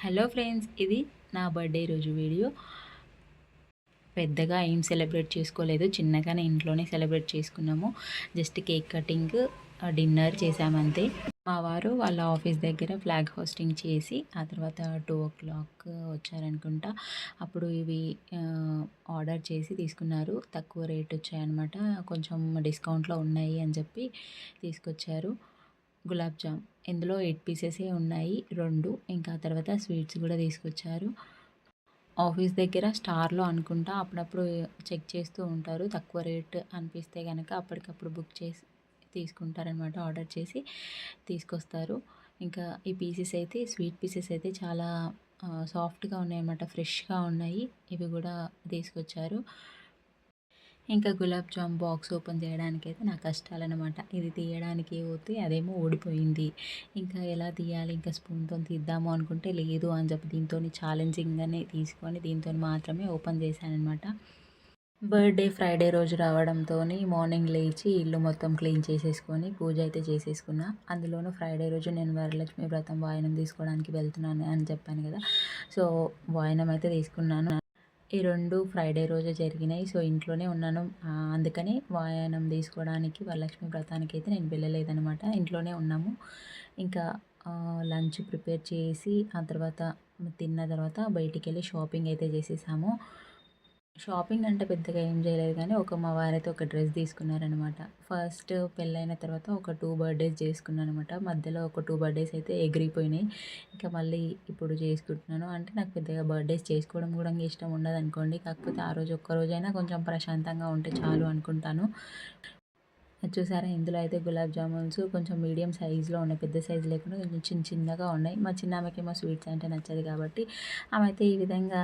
Hello friends, ఇది నా birthday రోజు వీడియో. పెద్దగా ఏం సెలబ్రేట్ చేసుకోలేదు, చిన్నగానే ఇంట్లోనే సెలబ్రేట్ చేసుకున్నాము. జస్ట్ కేక్ కటింగ్, డిన్నర్ చేసామంతే. మా వారు వాళ్ళ ఆఫీస్ దగ్గర ఫ్లాగ్ హోస్టింగ్ చేసి ఆ తర్వాత 2 o'clock వచ్చారనుకుంటా. అప్పుడు ఇవి ఆర్డర్ చేసి తీసుకున్నారు. తక్కువ రేట్ వచ్చాయన్నమాట, కొంచెం డిస్కౌంట్లో ఉన్నాయి అని చెప్పి తీసుకొచ్చారు. గులాబ్ జామ్ ఇందులో 8 పీసెసే ఉన్నాయి, 2. ఇంకా తర్వాత స్వీట్స్ కూడా తీసుకొచ్చారు. ఆఫీస్ దగ్గర స్టార్లో అనుకుంటా అప్పుడప్పుడు చెక్ చేస్తూ ఉంటారు. తక్కువ రేట్ అనిపిస్తే కనుక అప్పటికప్పుడు బుక్ చేసి తీసుకుంటారనమాట. ఆర్డర్ చేసి తీసుకొస్తారు. ఇంకా ఈ పీసెస్ అయితే, స్వీట్ పీసెస్ అయితే చాలా సాఫ్ట్గా ఉన్నాయన్నమాట, ఫ్రెష్గా ఉన్నాయి. ఇవి కూడా తీసుకొచ్చారు. ఇంకా గులాబ్ జామ్ బాక్స్ ఓపెన్ చేయడానికైతే నా కష్టాలనమాట. ఇది తీయడానికి పోతే అదేమో ఊడిపోయింది. ఇంకా ఎలా తీయాలి, ఇంకా స్పూన్తో తీద్దాము అనుకుంటే లేదు అని చెప్పి దీంతోని ఛాలెంజింగ్గానే తీసుకొని దీంతో మాత్రమే ఓపెన్ చేశాననమాట. బర్త్డే ఫ్రైడే రోజు రావడంతో మార్నింగ్ లేచి ఇల్లు మొత్తం క్లీన్ చేసేసుకొని పూజ అయితే చేసేసుకున్నా. అందులోనూ ఫ్రైడే రోజు నేను వరలక్ష్మి వ్రతం వాయనం తీసుకోవడానికి వెళ్తున్నాను అని చెప్పాను కదా. సో వాయనం అయితే తీసుకున్నాను. ఈ 2 ఫ్రైడే రోజే జరిగినాయి. సో ఇంట్లోనే ఉన్నాను. అందుకని వాయనం తీసుకోవడానికి వరలక్ష్మి వ్రతానికి అయితే నేను వెళ్ళలేదనమాట, ఇంట్లోనే ఉన్నాము. ఇంకా లంచ్ ప్రిపేర్ చేసి ఆ తర్వాత తిన్న తర్వాత బయటికి వెళ్ళి షాపింగ్ అయితే చేసేసాము. షాపింగ్ అంటే పెద్దగా ఏం చేయలేదు కానీ మా వారైతే ఒక డ్రెస్ తీసుకున్నారనమాట. ఫస్ట్ పెళ్ళైన తర్వాత ఒక 2 బర్త్డేస్ చేసుకున్నాను అనమాట. మధ్యలో ఒక 2 బర్త్డేస్ అయితే ఎగిరిపోయినాయి. ఇంకా మళ్ళీ ఇప్పుడు చేసుకుంటున్నాను. అంటే నాకు పెద్దగా బర్త్డేస్ చేసుకోవడం కూడా ఇష్టం ఉండదు అనుకోండి. కాకపోతే ఆ రోజు ఒక్కరోజైనా కొంచెం ప్రశాంతంగా ఉంటే చాలు అనుకుంటాను. చూసారా, ఇందులో అయితే గులాబ్ జామున్స్ కొంచెం మీడియం సైజులో ఉన్నాయి, పెద్ద సైజు లేకుండా కొంచెం చిన్నగా ఉన్నాయి. మా చిన్న ఆమెకేమో స్వీట్స్ అంటే నచ్చదు కాబట్టి ఆమె అయితే ఈ విధంగా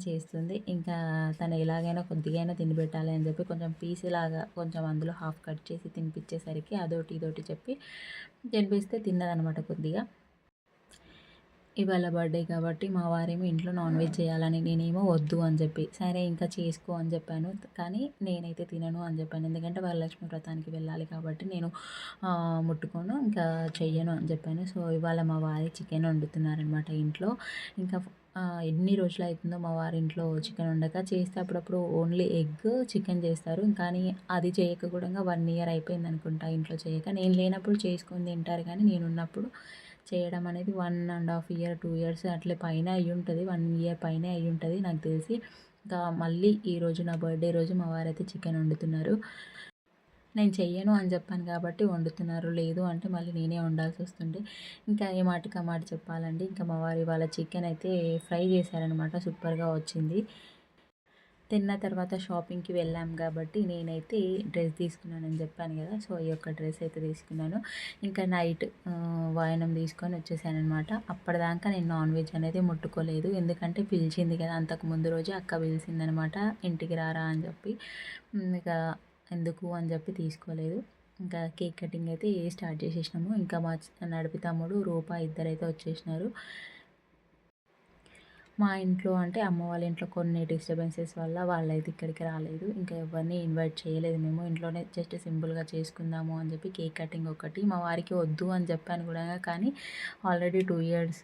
చేస్తుంది. ఇంకా తను ఎలాగైనా కొద్దిగైనా తినిపెట్టాలి అని చెప్పి కొంచెం పీస్ లాగా కొంచెం అందులో హాఫ్ కట్ చేసి తినిపించేసరికి అదోటి ఇదోటి చెప్పి తినిపిస్తే తిన్నదనమాట కొద్దిగా. ఇవాళ బర్త్డే కాబట్టి మా వారేమో ఇంట్లో నాన్ వెజ్ చేయాలని, నేనేమో వద్దు అని చెప్పి, సరే ఇంకా చేసుకో అని చెప్పాను. కానీ నేనైతే తినను అని చెప్పాను. ఎందుకంటే వరలక్ష్మి వ్రతానికి వెళ్ళాలి కాబట్టి నేను ముట్టుకోను, ఇంకా చెయ్యను అని చెప్పాను. సో ఇవాళ మా వారి చికెన్ వండుతున్నారనమాట ఇంట్లో. ఇంకా ఎన్ని రోజులు అవుతుందో మా వారి ఇంట్లో చికెన్ వండక. చేస్తే అప్పుడప్పుడు ఓన్లీ ఎగ్ చికెన్ చేస్తారు, కానీ అది చేయక కూడా 1 year అయిపోయింది అనుకుంటా ఇంట్లో చేయక. నేను లేనప్పుడు చేసుకొని తింటారు, కానీ నేను ఉన్నప్పుడు చేయడం అనేది 1.5 year 2 years అట్లే పైన అయ్యి ఉంటుంది, 1 year పైనే అయ్యి ఉంటుంది నాకు తెలిసి. ఇంకా మళ్ళీ ఈరోజు నా బర్త్డే రోజు మా వారైతే చికెన్ వండుతున్నారు. నేను చెయ్యను అని చెప్పాను కాబట్టి వండుతున్నారు, లేదు అంటే మళ్ళీ నేనే వండాల్సి వస్తుండే. ఇంకా ఏ మాటకి ఆ మాట చెప్పాలండి. ఇంకా మా వారు ఇవాళ చికెన్ అయితే ఫ్రై చేశారనమాట, సూపర్గా వచ్చింది. తిన్న తర్వాత షాపింగ్కి వెళ్ళాం కాబట్టి నేనైతే డ్రెస్ తీసుకున్నానని చెప్పాను కదా. సో ఈ యొక్క డ్రెస్ అయితే తీసుకున్నాను. ఇంకా నైట్ వాయనం తీసుకొని వచ్చేసానమాట. అప్పటిదాకా నేను నాన్ వెజ్ అనేది ముట్టుకోలేదు, ఎందుకంటే పిలిచింది కదా, అంతకు ముందు రోజే అక్క పిలిచిందనమాట ఇంటికి రారా అని చెప్పి. ఇక ఎందుకు అని చెప్పి తీసుకోలేదు. ఇంకా కేక్ కటింగ్ అయితే స్టార్ట్ చేసేసినాము. ఇంకా మా నడిపి తమ్ముడు రూప ఇద్దరైతే వచ్చేసినారు. మా ఇంట్లో అంటే అమ్మ వాళ్ళ ఇంట్లో కొన్ని డిస్టర్బెన్సెస్ వల్ల వాళ్ళైతే ఇక్కడికి రాలేదు. ఇంకా ఎవరిని ఇన్వైట్ చేయలేదు మేము. ఇంట్లోనే జస్ట్ సింపుల్గా చేసుకుందాము అని చెప్పి కేక్ కటింగ్ ఒకటి. మా వారికి వద్దు అని చెప్పాను కూడా, కానీ ఆల్రెడీ 2 years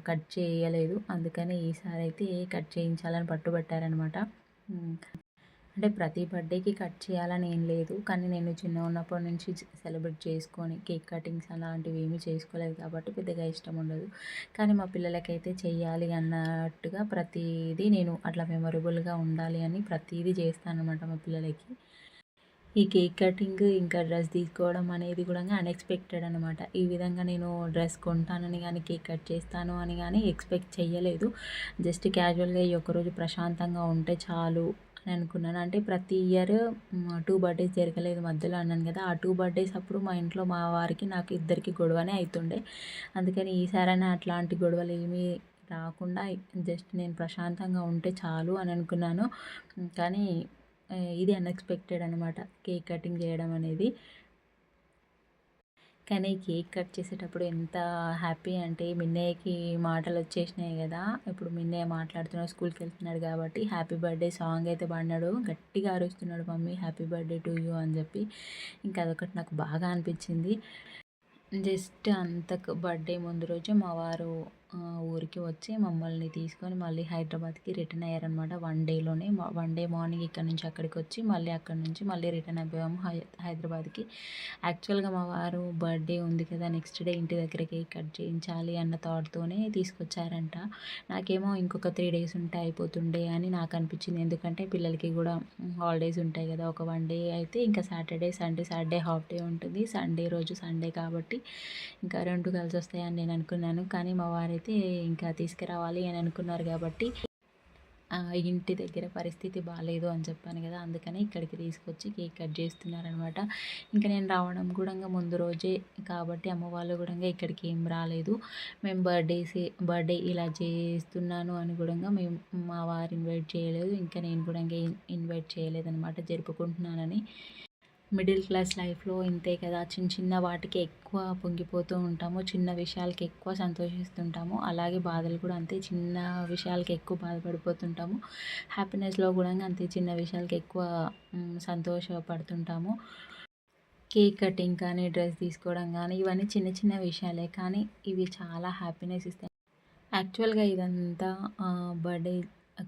కట్ చేయలేదు. అందుకని ఈసారి అయితే కట్ చేయించాలని పట్టుబట్టారనమాట. అంటే ప్రతి బర్త్డేకి కట్ చేయాలని ఏం లేదు, కానీ నేను చిన్నగా ఉన్నప్పటి నుంచి సెలబ్రేట్ చేసుకొని కేక్ కటింగ్స్ అలాంటివి ఏమీ చేసుకోలేదు కాబట్టి పెద్దగా ఇష్టం ఉండదు. కానీ మా పిల్లలకైతే చెయ్యాలి అన్నట్టుగా ప్రతిదీ నేను అట్లా మెమొరబుల్గా ఉండాలి అని ప్రతిదీ చేస్తాను అనమాట మా పిల్లలకి. ఈ కేక్ కటింగ్ ఇంకా డ్రెస్ తీసుకోవడం అనేది కూడా అన్ఎక్స్పెక్టెడ్ అనమాట. ఈ విధంగా నేను డ్రెస్ కొంటానని కానీ కేక్ కట్ చేస్తాను అని కానీ ఎక్స్పెక్ట్ చేయలేదు. జస్ట్ క్యాజువల్గా ఈ ఒక్కరోజు ప్రశాంతంగా ఉంటే చాలు అని అనుకున్నాను. అంటే ప్రతి ఇయర్ 2 బర్త్డేస్ జరగలేదు మధ్యలో అన్నాను కదా. ఆ 2 బర్త్డేస్ అప్పుడు మా ఇంట్లో మా వారికి నాకు ఇద్దరికి గొడవనే అవుతుండే. అందుకని ఈసారైనా అట్లాంటి గొడవలు ఏమీ రాకుండా జస్ట్ నేను ప్రశాంతంగా ఉంటే చాలు అని అనుకున్నాను. కానీ ఇది అన్ఎక్స్పెక్టెడ్ అనమాట, కేక్ కటింగ్ చేయడం అనేది. కానీ కేక్ కట్ చేసేటప్పుడు ఎంత హ్యాపీ అంటే మిన్నయ్యకి మాటలు వచ్చేసినాయి కదా. ఇప్పుడు మిన్నయ్య మాట్లాడుతున్నాడు, స్కూల్కి వెళ్తున్నాడు కాబట్టి హ్యాపీ బర్త్డే సాంగ్ అయితే పాడినాడు. గట్టిగా అరుస్తున్నాడు, mummy happy birthday to you అని చెప్పి. ఇంకా అదొకటి నాకు బాగా అనిపించింది. జస్ట్ అంతకు బర్త్‌డే ముందు రోజే మా వారు ఊరికి వచ్చి మమ్మల్ని తీసుకొని మళ్ళీ హైదరాబాద్‌కి రిటర్న్ అయ్యారనమాట. వన్ డేలోనే వన్ డే మార్నింగ్ ఇక్కడి నుంచి అక్కడికొచ్చి మళ్ళీ అక్కడి నుంచి మళ్ళీ రిటర్న్ అయిపోయాము హైదరాబాద్‌కి. యాక్చువల్‌గా మా వారు బర్త్‌డే ఉంది కదా! నెక్స్ట్ డే ఇంటి దగ్గర కేక్ కట్ చేయించాలి అన్న థాట్‌తోనే తీసుకొచ్చారంట. నాకేమో ఇంకొక 3 డేస్ ఉంటే అయిపోతుండే అని నాకు అనిపించింది. ఎందుకంటే పిల్లలకి కూడా హాలిడేస్ ఉంటాయి కదా! ఒక వన్ డే అయితే ఇంకా సాటర్డే హాఫ్ డే ఉంటుంది. సండే రోజు సండే కాబట్టి ఇంకా 2 కలిసొస్తాయని నేను అనుకున్నాను. కానీ మా వారైతే ఇంకా తీసుకురావాలి అని అనుకున్నారు కాబట్టి ఇంటి దగ్గర పరిస్థితి బాలేదు అని చెప్పాను కదా! అందుకని ఇక్కడికి తీసుకొచ్చి కేక్ కట్ చేస్తున్నారనమాట. ఇంక నేను రావడం గూడంగా ముందు రోజే కాబట్టి అమ్మ వాళ్ళు గూడంగా ఇక్కడికి ఏం రాలేదు. మేము బర్త్‌డే ఇలా చేస్తున్నాను అని గూడంగా మా వారు ఇన్వైట్ చేయలేదు. ఇంకా నేను గూడంగా ఇన్వైట్ చేయలేదనమాట జరుపుకుంటున్నానని. మిడిల్ క్లాస్ లైఫ్‌లో ఇంతే కదా! చిన్న చిన్న వాటికి ఎక్కువ పొంగిపోతూ ఉంటాము. చిన్న విషయాలకి ఎక్కువ సంతోషిస్తుంటాము. అలాగే బాధలు కూడా అంతే. చిన్న విషయాలకి ఎక్కువ బాధపడిపోతుంటాము. హ్యాపీనెస్‌లో కూడా అంతే చిన్న విషయాలకి ఎక్కువ సంతోషపడుతుంటాము. కేక్ కటింగ్ కానీ, డ్రెస్ తీసుకోవడం కానీ ఇవన్నీ చిన్న చిన్న విషయాలే. కానీ ఇవి చాలా హ్యాపీనెస్ ఇస్తాయి. యాక్చువల్‌గా ఇదంతా బర్త్‌డే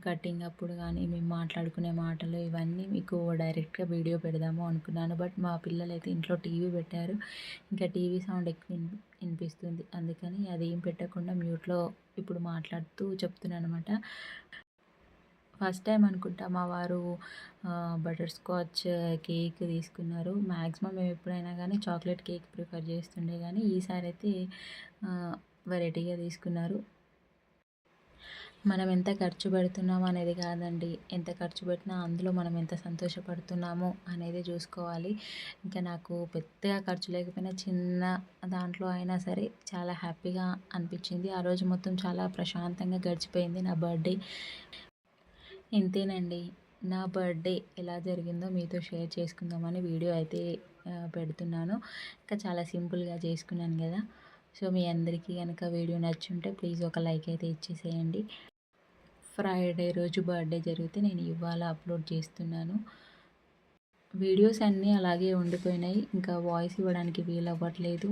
కటింగ్ అప్పుడు గానీ, మేము మాట్లాడుకునే మాటలు ఇవన్నీ మీకు డైరెక్ట్‌గా వీడియో పెడదాము అనుకున్నాను. బట్ మా పిల్లలైతే ఇంట్లో టీవీ పెట్టారు. ఇంకా టీవీ సౌండ్ ఎక్కువ ఇనిపిస్తుంది. అందుకని అదేం పెట్టకుండా మ్యూట్‌లో ఇప్పుడు మాట్లాడుతూ చెప్తున్నాననమాట. ఫస్ట్ టైం అనుకుంటా మా వారు బటర్ స్కాచ్ కేక్ తీసుకున్నారు. మ్యాక్సిమం మేము ఎప్పుడైనా గానీ చాక్లెట్ కేక్ ప్రిఫర్ చేస్తుండే గానీ, ఈసారైతే వెరైటీగా తీసుకున్నారు. మనం ఎంత ఖర్చు పెడుతున్నాము అనేది కాదండి. ఎంత ఖర్చు పెట్టినా అందులో మనం ఎంత సంతోషపడుతున్నామో అనేది చూసుకోవాలి. ఇంకా నాకు పెద్దగా ఖర్చు లేకపోయినా చిన్న దాంట్లో అయినా సరే చాలా హ్యాపీగా అనిపించింది. ఆ రోజు మొత్తం చాలా ప్రశాంతంగా గడిచిపోయింది నా బర్త్‌డే. ఇంతేనండి. నా బర్త్‌డే ఎలా జరిగిందో మీతో షేర్ చేసుకుందామని వీడియో అయితే పెడుతున్నాను. ఇంకా చాలా సింపుల్‌గా చేసుకున్నాను గదా! సో, మీ అందరికీ గనక వీడియో నచ్చుంటే ప్లీజ్ ఒక లైక్ అయితే ఇచ్చేసేయండి. ఫ్రైడే రోజు బర్త్‌డే జరిగితే నేను ఇవాళ అప్లోడ్ చేస్తున్నాను. వీడియోస్ అన్నీ అలాగే ఉండిపోయినాయి. ఇంకా వాయిస్ ఇవ్వడానికి వీలవ్వట్లేదు.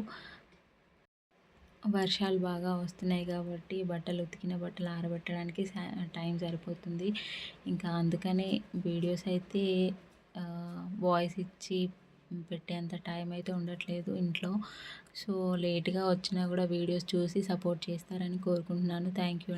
వర్షాలు బాగా వస్తున్నాయి కాబట్టి ఉతికిన బట్టలు ఆరబెట్టడానికి టైం సరిపోతుంది. ఇంకా అందుకనే వీడియోస్ అయితే వాయిస్ ఇచ్చి పెట్టేంత టైం అయితే ఉండట్లేదు ఇంట్లో. సో, లేట్‌గా వచ్చినా కూడా వీడియోస్ చూసి సపోర్ట్ చేస్తారని కోరుకుంటున్నాను. Thank you.